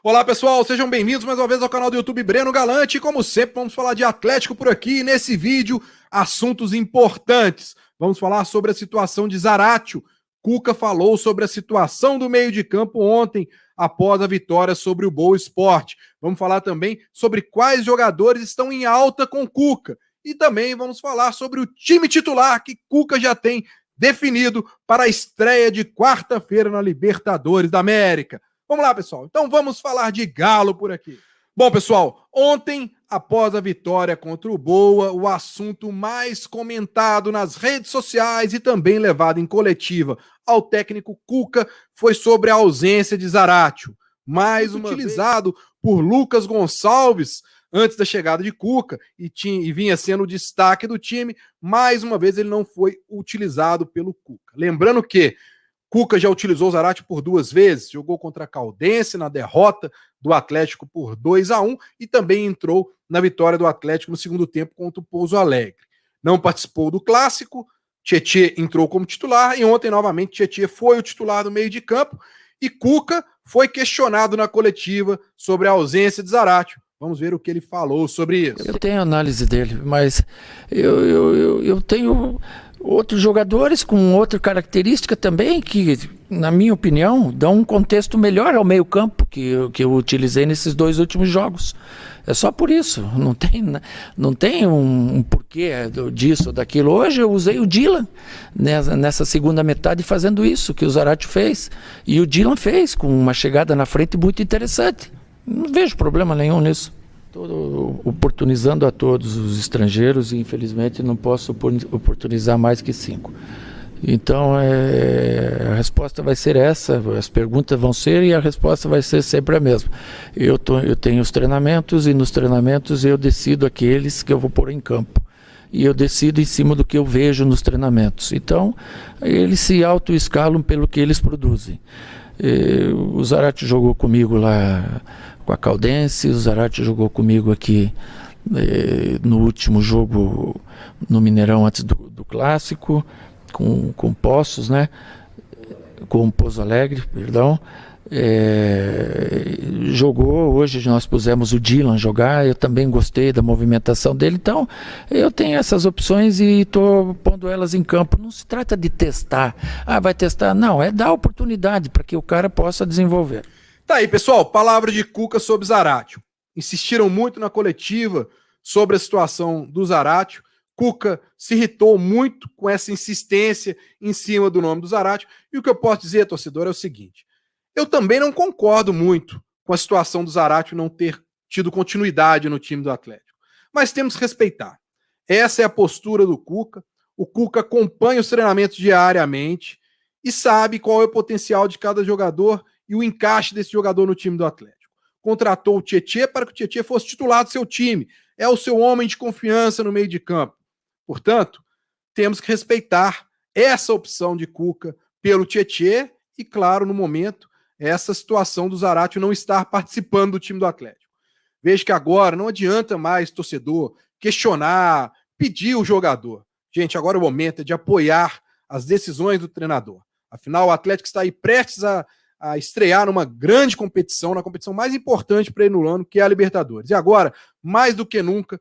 Olá pessoal, sejam bem-vindos mais uma vez ao canal do YouTube Breno Galante. E como sempre, vamos falar de Atlético por aqui. Nesse vídeo, assuntos importantes. Vamos falar sobre a situação de Zaratio. Cuca falou sobre a situação do meio de campo ontem, após a vitória sobre o Boa Esporte. Vamos falar também sobre quais jogadores estão em alta com Cuca. E também vamos falar sobre o time titular que Cuca já tem definido para a estreia de quarta-feira na Libertadores da América. Vamos lá, pessoal. Então vamos falar de Galo por aqui. Bom, pessoal, ontem, após a vitória contra o Boa, o assunto mais comentado nas redes sociais e também levado em coletiva ao técnico Cuca foi sobre a ausência de Zaratio, mais utilizado por Lucas Gonçalves antes da chegada de Cuca e vinha sendo o destaque do time. Mais uma vez ele não foi utilizado pelo Cuca. Lembrando que Cuca já utilizou o Zaratio por 2 vezes, jogou contra a Caldense na derrota do Atlético por 2-1 e também entrou na vitória do Atlético no segundo tempo contra o Pouso Alegre. Não participou do Clássico, Tietê entrou como titular e ontem novamente Tietê foi o titular do meio de campo e Cuca foi questionado na coletiva sobre a ausência de Zaratio. Vamos ver o que ele falou sobre isso. Eu tenho análise dele, mas eu tenho outros jogadores com outra característica também que, na minha opinião, dão um contexto melhor ao meio-campo que eu utilizei nesses 2 últimos jogos. É só por isso, não tem um porquê disso ou daquilo. Hoje eu usei o Dylan nessa segunda metade fazendo isso que o Zaratio fez. E o Dylan fez com uma chegada na frente muito interessante. Não vejo problema nenhum nisso. Estou oportunizando a todos os estrangeiros e infelizmente não posso oportunizar mais que 5. Então a resposta vai ser essa, as perguntas vão ser e a resposta vai ser sempre a mesma. Eu tenho os treinamentos e nos treinamentos eu decido aqueles que eu vou pôr em campo. E eu decido em cima do que eu vejo nos treinamentos. Então eles se autoescalam pelo que eles produzem. O Zaratio jogou comigo lá com a Caldense, o Zaratio jogou comigo aqui no último jogo no Mineirão antes do Clássico, com Poços, né? Com Pouso Alegre, perdão. Jogou, hoje nós pusemos o Dylan jogar, eu também gostei da movimentação dele, então eu tenho essas opções e estou pondo elas em campo. Não se trata de testar, vai testar, não, é dar oportunidade para que o cara possa desenvolver. Tá aí, pessoal, palavra de Cuca sobre Zaratio. Insistiram muito na coletiva sobre a situação do Zaratio. Cuca se irritou muito com essa insistência em cima do nome do Zaratio. E o que eu posso dizer, torcedor, é o seguinte: eu também não concordo muito com a situação do Zaratio não ter tido continuidade no time do Atlético. Mas temos que respeitar. Essa é a postura do Cuca. O Cuca acompanha os treinamentos diariamente e sabe qual é o potencial de cada jogador e o encaixe desse jogador no time do Atlético. Contratou o Tietê para que o Tietê fosse titular do seu time. É o seu homem de confiança no meio de campo. Portanto, temos que respeitar essa opção de Cuca pelo Tietê e, claro, no momento, essa situação do Zaratio não estar participando do time do Atlético. Veja que agora não adianta mais torcedor questionar, pedir o jogador. Gente, agora o momento é de apoiar as decisões do treinador. Afinal, o Atlético está aí prestes a estrear numa grande competição, na competição mais importante para ele no ano, que é a Libertadores. E agora, mais do que nunca,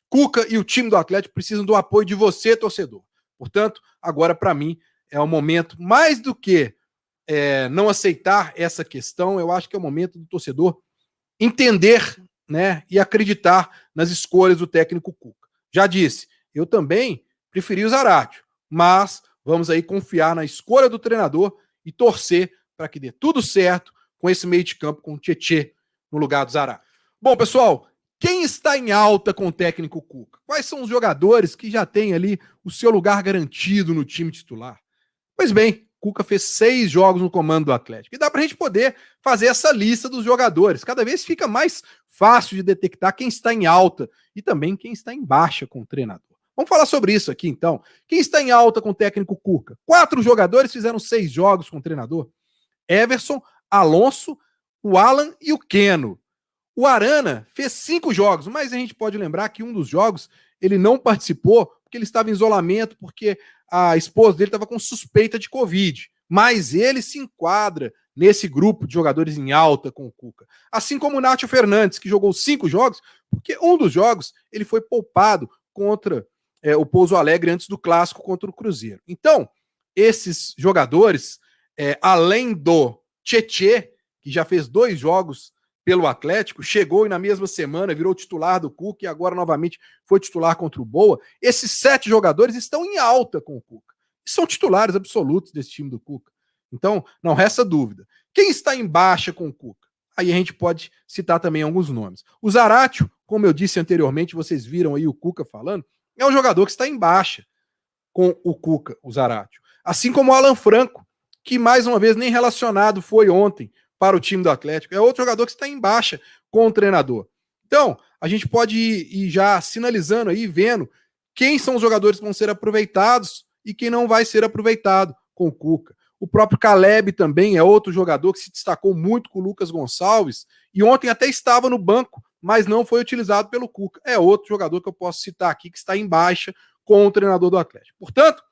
Cuca e o time do Atlético precisam do apoio de você, torcedor. Portanto, agora, para mim, é o momento, mais do que não aceitar essa questão, eu acho que é o momento do torcedor entender, né, e acreditar nas escolhas do técnico Cuca. Já disse, eu também preferi o Zaratio, mas vamos aí confiar na escolha do treinador e torcer para que dê tudo certo com esse meio de campo com o Tietê no lugar do Zaratio. Bom, pessoal, quem está em alta com o técnico Cuca? Quais são os jogadores que já têm ali o seu lugar garantido no time titular? Pois bem, Cuca fez 6 jogos no comando do Atlético. E dá para a gente poder fazer essa lista dos jogadores. Cada vez fica mais fácil de detectar quem está em alta e também quem está em baixa com o treinador. Vamos falar sobre isso aqui, então. Quem está em alta com o técnico Cuca? 4 jogadores fizeram 6 jogos com o treinador. Everson, Alonso, o Alan e o Keno. O Arana fez 5 jogos, mas a gente pode lembrar que um dos jogos ele não participou porque ele estava em isolamento, porque a esposa dele estava com suspeita de Covid. Mas ele se enquadra nesse grupo de jogadores em alta com o Cuca. Assim como o Nátio Fernandes, que jogou 5 jogos, porque um dos jogos ele foi poupado contra o Pouso Alegre antes do clássico contra o Cruzeiro. Então, esses jogadores, além do Tietê, que já fez 2 jogos pelo Atlético, chegou e na mesma semana virou titular do Cuca e agora novamente foi titular contra o Boa. Esses 7 jogadores estão em alta com o Cuca. E são titulares absolutos desse time do Cuca. Então, não resta dúvida. Quem está em baixa com o Cuca? Aí a gente pode citar também alguns nomes. O Zaratio, como eu disse anteriormente, vocês viram aí o Cuca falando, é um jogador que está em baixa com o Cuca, o Zaratio. Assim como o Alan Franco, que mais uma vez nem relacionado foi ontem para o time do Atlético. É outro jogador que está em baixa com o treinador. Então, a gente pode ir já sinalizando aí, vendo quem são os jogadores que vão ser aproveitados e quem não vai ser aproveitado com o Cuca. O próprio Caleb também é outro jogador que se destacou muito com o Lucas Gonçalves e ontem até estava no banco, mas não foi utilizado pelo Cuca. É outro jogador que eu posso citar aqui que está em baixa com o treinador do Atlético. Portanto,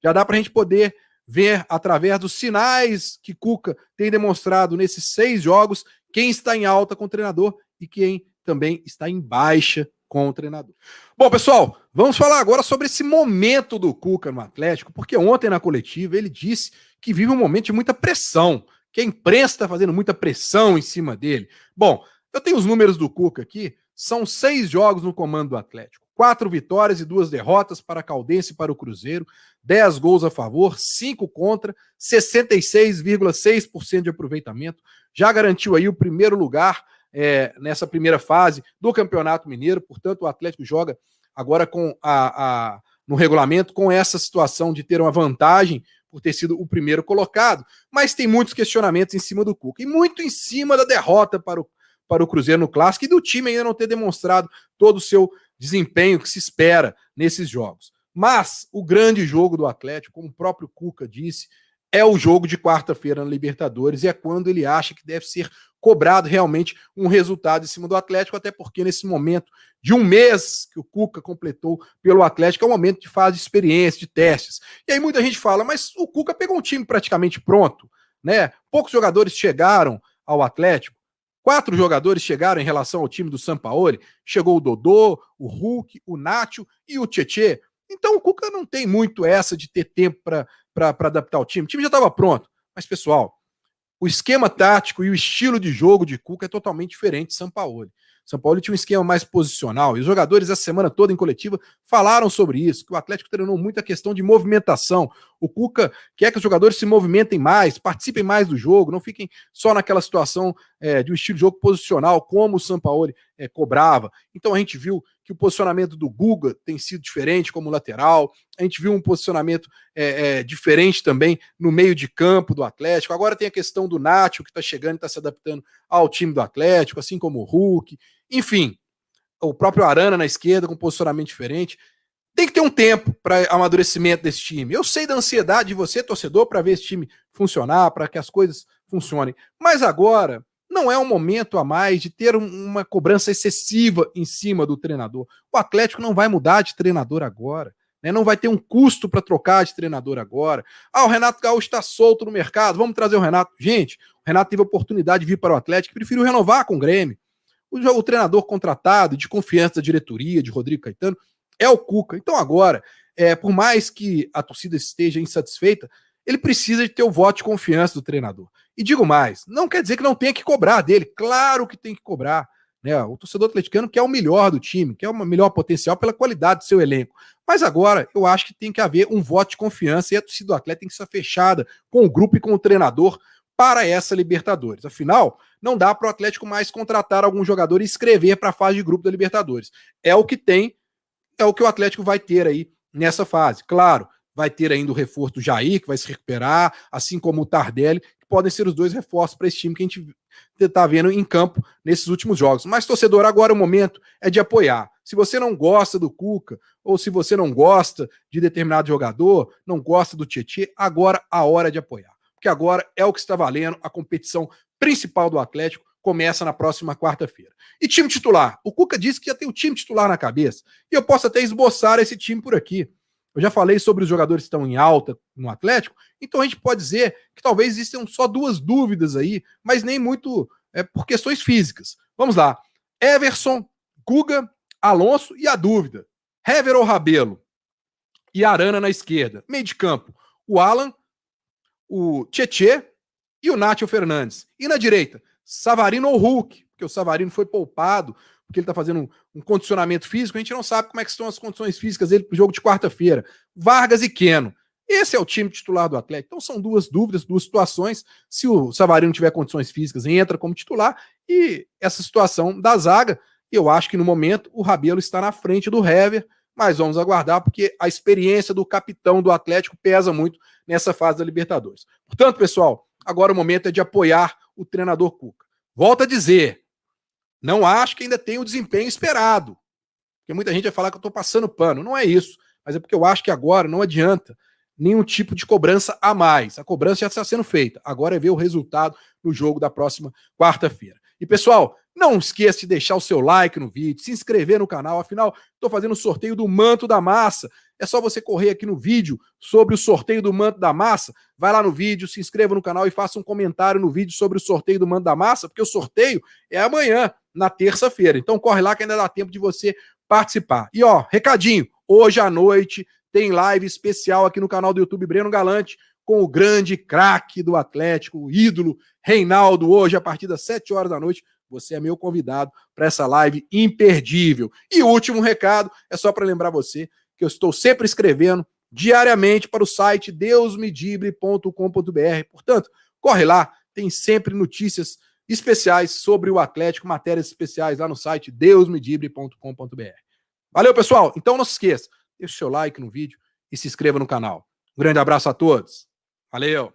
já dá para a gente poder ver, através dos sinais que Cuca tem demonstrado nesses 6 jogos, quem está em alta com o treinador e quem também está em baixa com o treinador. Bom, pessoal, vamos falar agora sobre esse momento do Cuca no Atlético, porque ontem na coletiva ele disse que vive um momento de muita pressão, que a imprensa está fazendo muita pressão em cima dele. Bom, eu tenho os números do Cuca aqui, são 6 jogos no comando do Atlético. 4 vitórias e 2 derrotas para a Caldense e para o Cruzeiro, 10 gols a favor, 5 contra, 66,6% de aproveitamento. Já garantiu aí o primeiro lugar nessa primeira fase do Campeonato Mineiro. Portanto, o Atlético joga agora com no regulamento com essa situação de ter uma vantagem por ter sido o primeiro colocado, mas tem muitos questionamentos em cima do Cuca e muito em cima da derrota para o Cruzeiro no Clássico e do time ainda não ter demonstrado todo o seu desempenho que se espera nesses jogos. Mas o grande jogo do Atlético, como o próprio Cuca disse, é o jogo de quarta-feira na Libertadores e é quando ele acha que deve ser cobrado realmente um resultado em cima do Atlético, até porque nesse momento de um mês que o Cuca completou pelo Atlético, é um momento de fase de experiência, de testes. E aí muita gente fala, mas o Cuca pegou um time praticamente pronto, né? Poucos jogadores chegaram ao Atlético, 4 jogadores chegaram em relação ao time do Sampaoli, chegou o Dodô, o Hulk, o Nátio e o Tietê. Então o Cuca não tem muito essa de ter tempo para adaptar o time já estava pronto. Mas, pessoal, o esquema tático e o estilo de jogo de Cuca é totalmente diferente de Sampaoli. Sampaoli tinha um esquema mais posicional e os jogadores essa semana toda em coletiva falaram sobre isso, que o Atlético treinou muito a questão de movimentação. O Cuca quer que os jogadores se movimentem mais, participem mais do jogo, não fiquem só naquela situação de um estilo de jogo posicional, como o Sampaoli cobrava. Então a gente viu que o posicionamento do Guga tem sido diferente como lateral, a gente viu um posicionamento diferente também no meio de campo do Atlético. Agora tem a questão do Nátio, que está chegando e está se adaptando ao time do Atlético, assim como o Hulk. Enfim, o próprio Arana na esquerda com posicionamento diferente. Tem que ter um tempo para amadurecimento desse time. Eu sei da ansiedade de você, torcedor, para ver esse time funcionar, para que as coisas funcionem. Mas agora não é um momento a mais de ter uma cobrança excessiva em cima do treinador. O Atlético não vai mudar de treinador agora. Né? Não vai ter um custo para trocar de treinador agora. O Renato Gaúcho está solto no mercado, vamos trazer o Renato. Gente, o Renato teve a oportunidade de vir para o Atlético e preferiu renovar com o Grêmio. O treinador contratado, de confiança da diretoria, de Rodrigo Caetano, é o Cuca. Então agora, por mais que a torcida esteja insatisfeita, ele precisa de ter o voto de confiança do treinador. E digo mais, não quer dizer que não tenha que cobrar dele. Claro que tem que cobrar. Né? O torcedor atleticano quer o melhor do time, quer o melhor potencial pela qualidade do seu elenco. Mas agora eu acho que tem que haver um voto de confiança e a torcida do Atlético tem que estar fechada com o grupo e com o treinador para essa Libertadores. Afinal, não dá para o Atlético mais contratar algum jogador e escrever para a fase de grupo da Libertadores. É o que tem, é o que o Atlético vai ter aí nessa fase. Claro, vai ter ainda o reforço do Jair, que vai se recuperar, assim como o Tardelli, que podem ser os 2 reforços para esse time que a gente está vendo em campo nesses últimos jogos. Mas, torcedor, agora o momento é de apoiar. Se você não gosta do Cuca, ou se você não gosta de determinado jogador, não gosta do Tietê, agora a hora é de apoiar. Porque agora é o que está valendo, a competição principal do Atlético começa na próxima quarta-feira. E time titular? O Cuca disse que já tem o time titular na cabeça, e eu posso até esboçar esse time por aqui. Eu já falei sobre os jogadores que estão em alta no Atlético, então a gente pode dizer que talvez existam só duas dúvidas aí, mas nem muito por questões físicas. Vamos lá. Everson, Guga, Alonso e a dúvida. Hever ou Rabelo? E Arana na esquerda. Meio de campo. O Alan, o Tietê e o Nátio Fernandes. E na direita, Savarino ou Hulk, porque o Savarino foi poupado, porque ele está fazendo um condicionamento físico, a gente não sabe como é que estão as condições físicas dele para o jogo de quarta-feira. Vargas e Keno. Esse é o time titular do Atlético. Então são duas dúvidas, duas situações. Se o Savarino tiver condições físicas, entra como titular. E essa situação da zaga, eu acho que no momento o Rabelo está na frente do Hever, mas vamos aguardar, porque a experiência do capitão do Atlético pesa muito nessa fase da Libertadores. Portanto, pessoal, agora o momento é de apoiar o treinador Cuca. Volto a dizer, não acho que ainda tem o desempenho esperado, porque muita gente vai falar que eu estou passando pano. Não é isso, mas é porque eu acho que agora não adianta nenhum tipo de cobrança a mais. A cobrança já está sendo feita. Agora é ver o resultado no jogo da próxima quarta-feira. E, pessoal, não esqueça de deixar o seu like no vídeo, se inscrever no canal. Afinal, estou fazendo o sorteio do Manto da Massa. É só você correr aqui no vídeo sobre o sorteio do Manto da Massa. Vai lá no vídeo, se inscreva no canal e faça um comentário no vídeo sobre o sorteio do Manto da Massa, porque o sorteio é amanhã, na terça-feira. Então corre lá que ainda dá tempo de você participar. E ó, recadinho, hoje à noite tem live especial aqui no canal do YouTube Breno Galante com o grande craque do Atlético, o ídolo Reinaldo, hoje a partir das 7 horas da noite. Você é meu convidado para essa live imperdível. E o último recado é só para lembrar você que eu estou sempre escrevendo diariamente para o site deusmedibre.com.br. Portanto, corre lá, tem sempre notícias especiais sobre o Atlético, matérias especiais lá no site deusmedibre.com.br. Valeu, pessoal. Então não se esqueça, deixe o seu like no vídeo e se inscreva no canal. Um grande abraço a todos. Valeu!